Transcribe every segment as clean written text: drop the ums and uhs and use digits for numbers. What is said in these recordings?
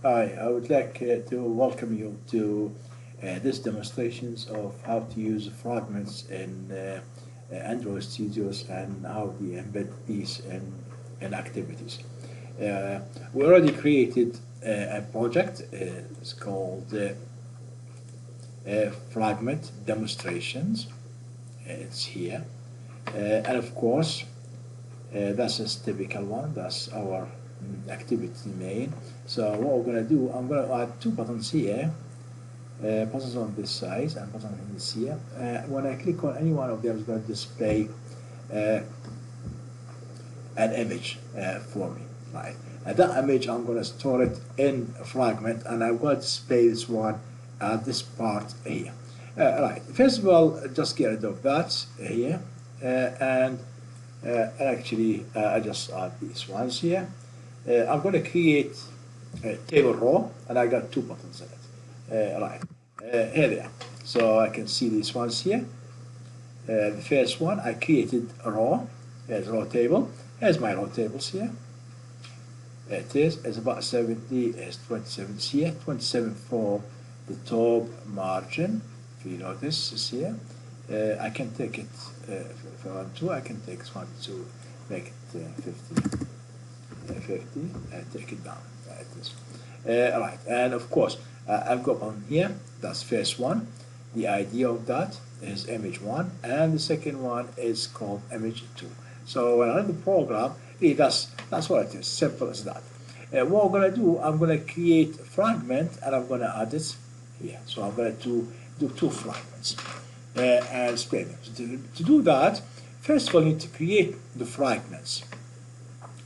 Hi, I would like to welcome you to this demonstrations of how to use fragments in Android Studios and how to embed these in activities. Uh, we already created a project. It's called Fragment Demonstrations. It's here. And of course, that's a typical one. That's our activity main. So what we're going to do, I'm going to add two buttons here, buttons on this side and button on this here. When I click on any one of them, it's going to display uh, an image for me, right? And that image, I'm going to store it in a fragment, and I'm going to display this one at this part here. Right. First of all, just get rid of that here, and actually, I just add these ones here. I'm going to create a table row, and I got two buttons in it. Right, here they are. So I can see these ones here. The first one, I created a row. Here's a row table. Here's my row tables here. It is. It's about 70. It's 27 here. 27 for the top margin. If you notice, is here. I can take it, if I want to, I can take this one to make it 50, 50, take it down. Like this. Right, and of course, I've got on here, that's first one. The idea of that is image 1, and the second one is called image 2. So when I run the program, really that's what it is, simple as that. What I'm going to do, I'm going to create a fragment, and I'm going to add it here. So I'm going to do two fragments. And display them. So to do that, first of all, you need to create the fragments.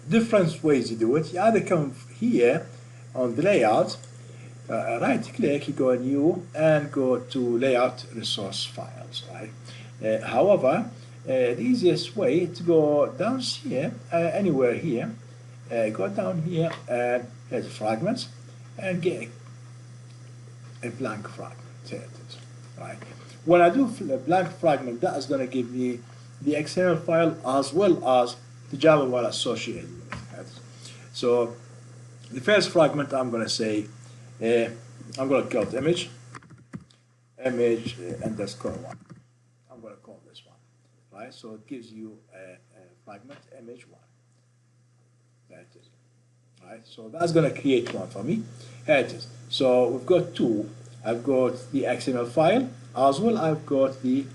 Different ways you do it. You either come here on the layout, right click, you go new and go to layout resource files. Right. However, the easiest way to go down here, anywhere here, go down here and here's the fragments and get a blank fragment. Here it is. Right. When I do a blank fragment, that is going to give me the XML file as well as the Java file associated with it. So the first fragment, I'm going to say, I'm going to call it image underscore 1. I'm going to call this one, right? So it gives you a fragment image 1. There it is, right? So that's going to create one for me. Here it is. So we've got two. I've got the XML file, as well I've got the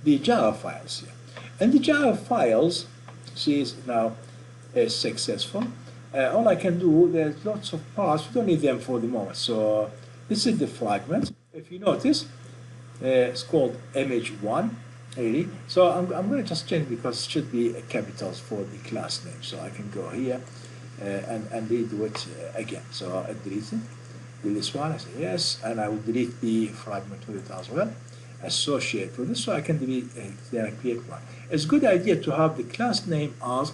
Java files here. And the Java files, see, is now successful. All I can do, there's lots of parts, we don't need them for the moment. So this is the fragment. If you notice, it's called image 1, really. So I'm going to just change because it should be capitals for the class name. So I can go here and redo it again. So I delete it. This one, I say yes, and I will delete the fragment with it as well, associate with this, so I can delete then I create one. It's a good idea to have the class name as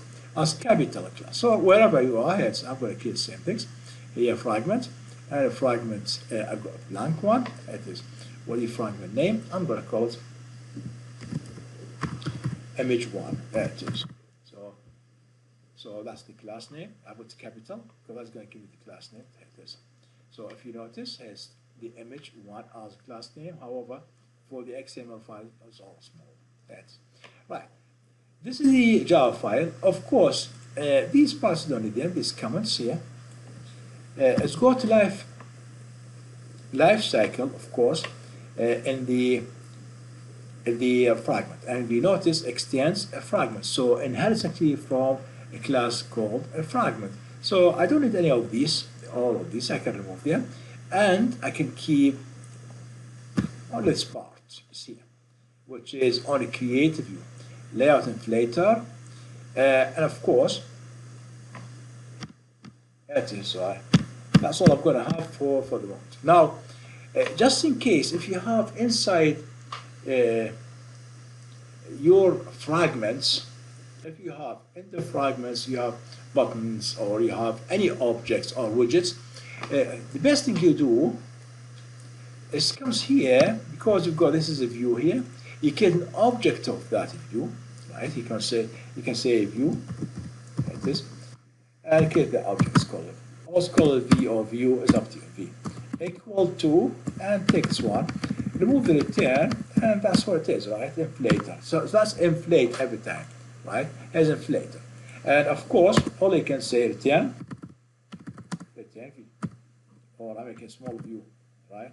capital class. So wherever you are, yes, I'm going to create the same things. Here, fragment, and a fragment, I've got a blank one. It is what is fragment name? I'm going to call it image 1. There it is. So that's the class name. I put capital because that's going to give me the class name. There it is. So if you notice, has the image 1 as class name. However, for the XML file, it's all small. That's right. This is the Java file. Of course, these parts don't need them. These comments here. Let's go to life cycle, of course, in the fragment. And we notice extends a fragment. So inherits actually from a class called a fragment. So I don't need any of these. All of these I can remove them, and I can keep only this part here, which is only creative view, layout inflator, and of course that is that's all I'm going to have for the moment. Now, just in case if you have inside your fragments, if you have in the fragments you have buttons or you have any objects or widgets, the best thing you do is comes here, because you've got this is a view here, you get an object of that view, right? You can say view like this, and create the object, called Also call it v or view is up to you. V equal to, and take this one, remove the return, and that's what it is, right? Inflator. So that's inflate every time, right? As inflator. And of course, all you can say return v, or I make a small view, right?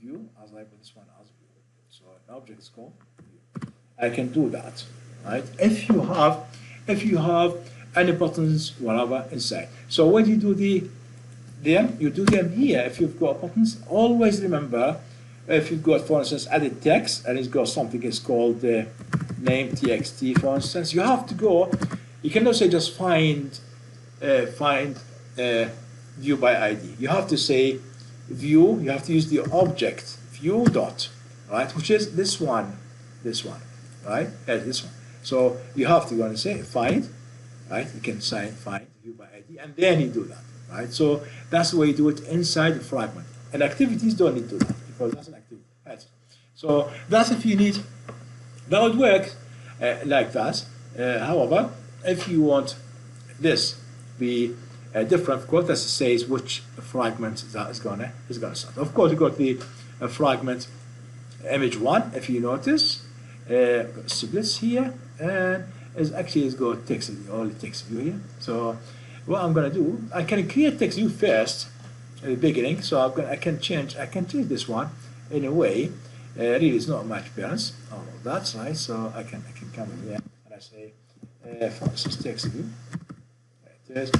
View as I put this one as view. So an object is called view. I can do that, right? If you have any buttons, whatever inside. So when you do them, you do them here. If you've got buttons, always remember, if you've got, for instance, added text and it's got something is called name txt, for instance, you have to go. You cannot say just find view by ID. You have to say view. You have to use the object view dot, right, which is this one, right, this one. So you have to go and say find, right? You can say find view by ID, and then you do that, right? So that's the way you do it inside the fragment. And activities don't need to do that because that's an activity. Right? So that's if you need. That would work like that. However, if you want this be different, of course, that says which fragment that is gonna start. Of course, you got the fragment image one. If you notice, splits here, and it's got text, only text view here. So what I'm gonna do, I can create text view first at the beginning. So I can change this one in a way. Really, it's not much difference. All of that's right. So I can come in here and I say, for instance, text view. There it is.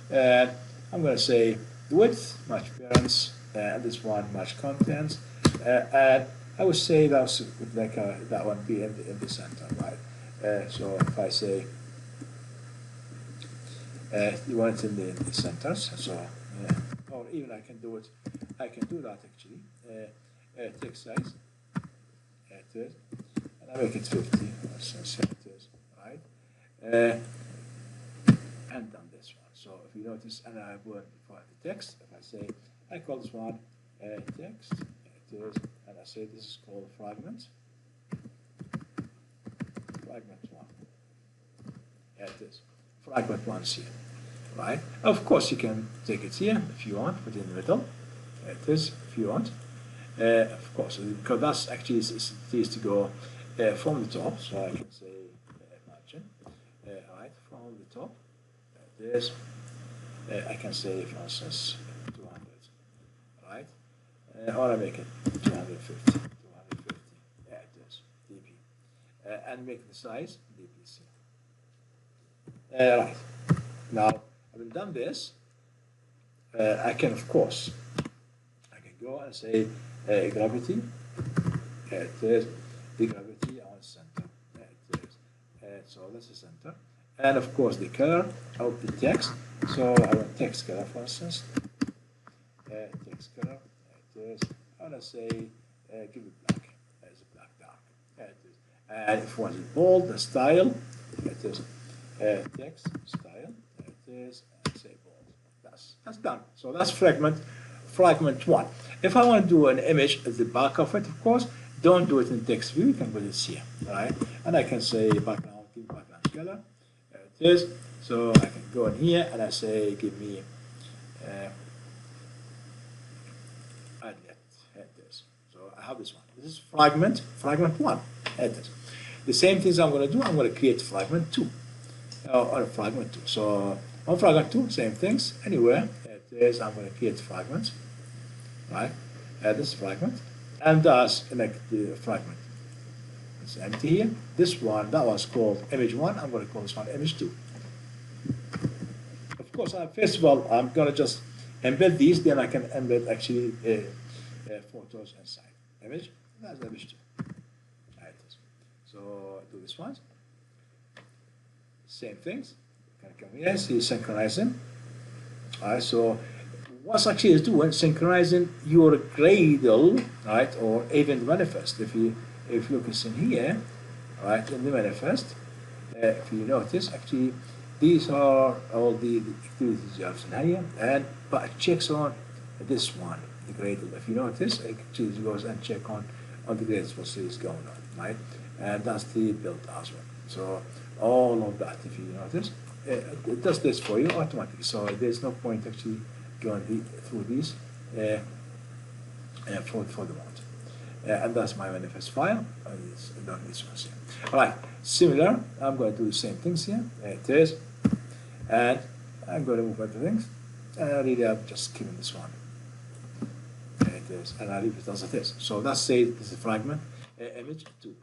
And I'm going to say width, much appearance, and this one, much contents. And I would say that's like that one be in the center, right? So if I say you want it in the centers, so or even I can do that actually. Text size, it is, and I make it 50, so it is, right? And done this one. So if you notice, and I would for the text, if I say, I call this one text, it is, and I say this is called fragment one. Yeah, it is. Fragment one is here, right? Of course, you can take it here if you want, put it in the middle. It is, if you want. Of course, because that's actually it needs to go from the top, so I can say margin, right, from the top. This I can say, for instance, 200, right, or I make it 250. Yeah, it is dp, and make the size dpc. Right. Now, having done this, I can, of course, go and say gravity, it is the gravity on center, it is. So this is center, and of course the color of the text. So I want text color, for instance, text color, it is. I want to say give it black, as a black dark, it is. And if one is bold, the style, it is text style, it is, and say bold. That's done. So that's fragment one. If I want to do an image at the back of it, of course, don't do it in text view. You can put it here, right? And I can say background color. There it is. So I can go in here and I say, give me add it. Here it is. So I have this one. This is fragment one. Here it is. The same things I'm going to do. I'm going to create fragment two, or fragment two. So on fragment two, same things. Anywhere it is, I'm going to create fragments. Right, this fragment, and that's like the fragment. It's empty here. This one, that was called image one. I'm going to call this one image two. Of course, first of all, I'm going to just embed these. Then I can embed actually photos inside. Image, that's image two. Right. So do this one. Same things. Can come here. See synchronizing. All right. So what actually is doing, synchronizing your Gradle, right, or even manifest. If you look in here, right, in the manifest, if you notice, actually, these are all the activities you have in here, but it checks on this one, the Gradle. If you notice, it actually goes and check on the Gradle what is going on, right, and that's the build as well. So all of that, if you notice, it does this for you automatically. So there's no point actually going through these for the moment. And that's my manifest file. It's done this one here. All right, similar. I'm going to do the same things here. There it is. And I'm going to move other things. And really, I'm just keeping this one. There it is. And I leave it as it is. So that's say this is fragment image 2.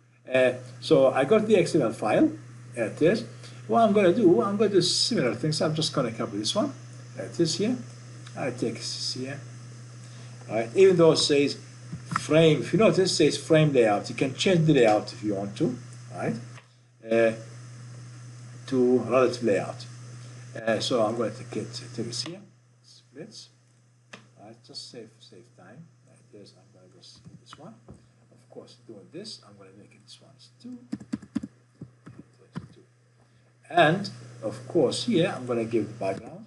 So I got the XML file. There it is. What I'm going to do similar things. I'm just going to copy this one. There it is here. I take this here. All right. Even though it says frame, if you notice, it says frame layout. You can change the layout if you want to, right? To relative layout. So I'm going to take it here, splits. Right, just save time. Like this, I'm going to just hit this one. Of course, doing this, I'm going to make it this one is 2. And of course, here I'm going to give background,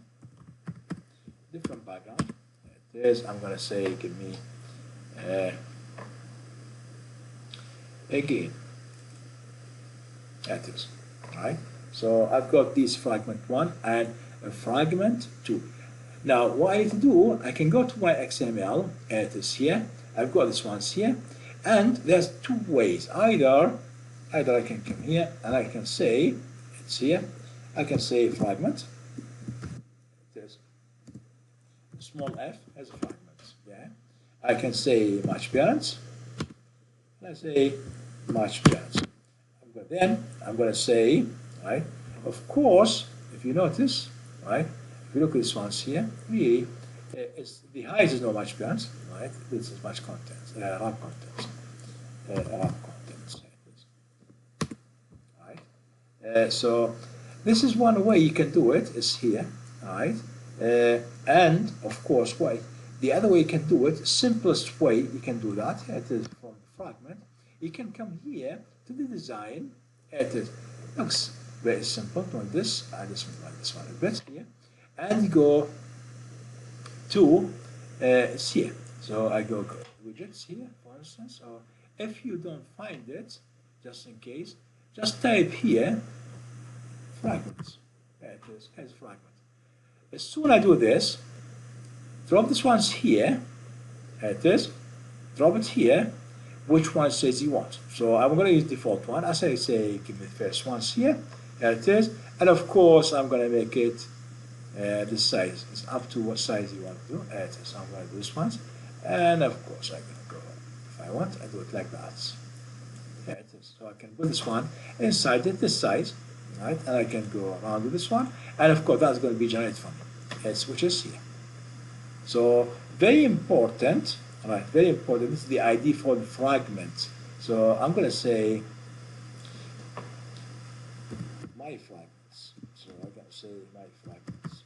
different background. This I'm going to say give me again. That is right. So I've got this fragment 1 and a fragment 2. Now what I need to do, I can go to my XML. It is here. I've got this ones here, and there's two ways. Either I can come here and I can say it's here. I can say fragment. There's small f as a fragment. Yeah. I can say match parents. I say match parents. Then I'm going to say, right, of course, if you notice, right, if you look at this ones here, really, the height is not much parents, right, this is much contents, wrap contents, right. So this is one way you can do it, is here, right, and of course, the other way you can do it, simplest way you can do that, it is from fragment. You can come here to the design. It looks very simple. Doing this, I just run this one a bit here, and you go to here. So I go widgets here, for instance. Or if you don't find it, just in case, just type here fragments. There it is. Here's fragment. As soon as I do this, drop this one's here. There it is. Drop it here. Which one says you want. So I'm going to use default one. As I say, give me the first ones here. There it is. And of course, I'm going to make it this size. It's up to what size you want to do. There it is. So I'm going to do this ones. And of course, I'm going to go, if I want, I do it like that. There it is. So I can put this one inside it, this size. Right? And I can go around with this one. And of course, that's going to be generated for me. Which is here. So very important. All right, very important. This is the ID for the fragment. So I'm going to say my fragments. So I'm going to say my fragments.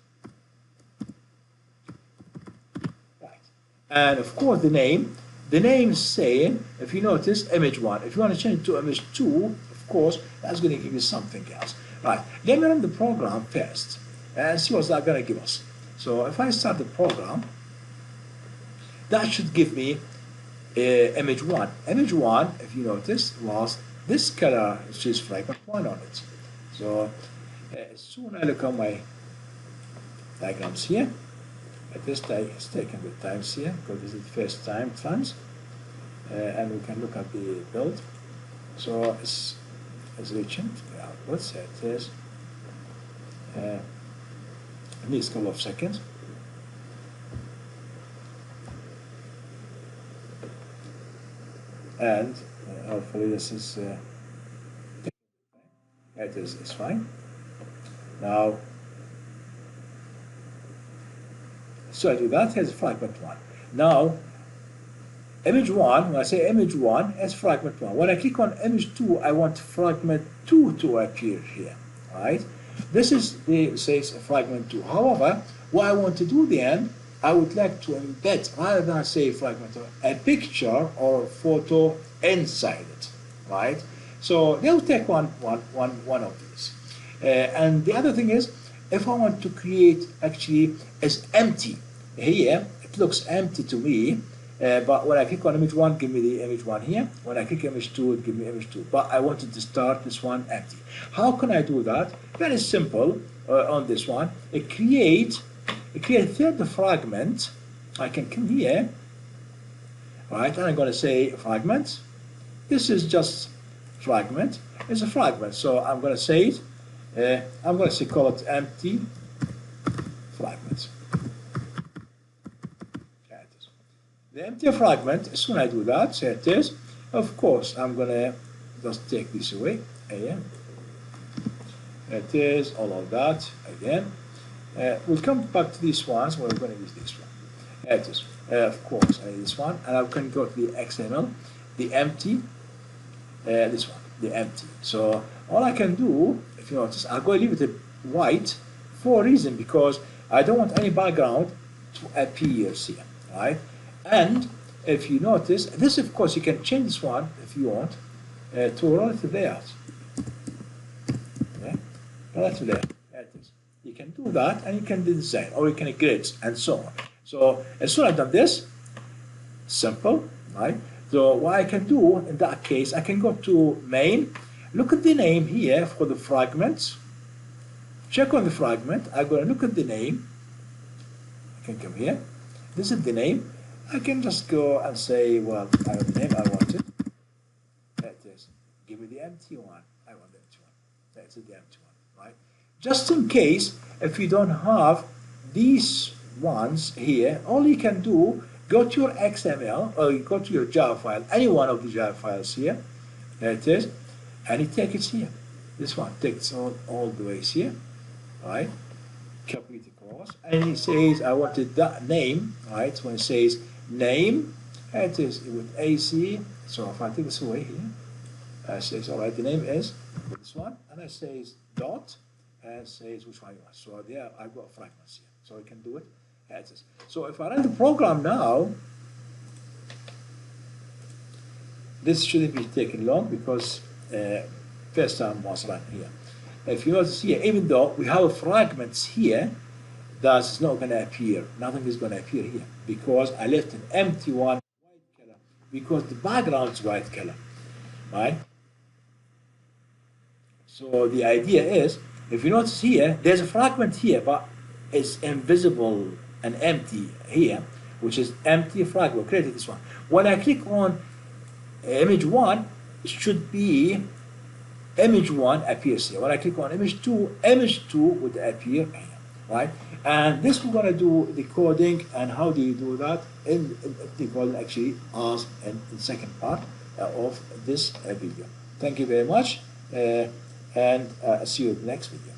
Right. And of course, the name is saying, if you notice, image 1. If you want to change it to image 2, of course, that's going to give you something else. Right. Let me run the program first and see what's that going to give us. So if I start the program, that should give me image 1. Image 1, if you notice, was this color, which is fragment 1 on it. So as soon as I look at my diagrams here, at this time, it's taking a bit times here, because this is the first time it runs. And we can look at the build. So it's reaching the outputs. Here it is. It needs a couple of seconds. And hopefully this is it is it's fine. Now, so I do that. Here's fragment 1. Now, image 1. When I say image 1, it's fragment 1. When I click on image 2, I want fragment 2 to appear here. Right? This is says fragment 2. However, what I want to do then, I would like to embed, rather than say fragment, a picture or a photo inside it, right? So they'll take one of these. And the other thing is, if I want to create actually as empty, here it looks empty to me, but when I click on image 1, give me the image 1 here. When I click image 2, it give me image 2. But I wanted to start this one empty. How can I do that? Very simple on this one. Create create a third fragment. I can come here, right, and I'm going to say fragment. This is just fragment. It's a fragment, so I'm going to say it. I'm going to say call it empty fragment. There it is. The empty fragment. As soon as I do that, so it is. Of course, I'm going to just take this away. Here. It is all of that again. We'll come back to these ones. We're going to use this one. It is. Of course, I need this one, and I can go to the XML, the empty. This one, the empty. So all I can do, if you notice, I'll go leave it white for a reason, because I don't want any background to appear here, right? And if you notice, this of course you can change this one if you want to relative layout. Okay? Relative layout. There it is. You can do that, and you can do the same, or you can grids and so on. So as soon as I've done this, simple, right? So what I can do in that case, I can go to main, look at the name here for the fragments, check on the fragment, I'm going to look at the name, I can come here, this is the name, I can just go and say, well, I have the name I wanted, there it is, give me the empty one, I want the empty one, that's the empty one, right? Just in case, if you don't have these ones here, all you can do, go to your XML or you go to your Java file, any one of the Java files here, there it is, and you take it here. This one takes all the way here, right? Copy it across, and it says I wanted that name, right? When it says name, it is with AC. So if I take this away here, it says all right, the name is this one, and it says dot, and it says which one you want. So there I've got fragments here, so I can do it. So if I run the program now, this shouldn't be taking long because first time was run here. If you notice here, even though we have fragments here, that's not going to appear. Nothing is going to appear here because I left an empty one white color because the background is white color, right? So the idea is, if you notice here, there's a fragment here, but it's invisible and empty here, which is empty fragment. Created this one. When I click on image 1, it should be image 1 appears here. When I click on image 2 would appear here, right? And this we're going to do the coding, and how do you do that in the coding actually as in the second part of this video. Thank you very much, and see you in the next video.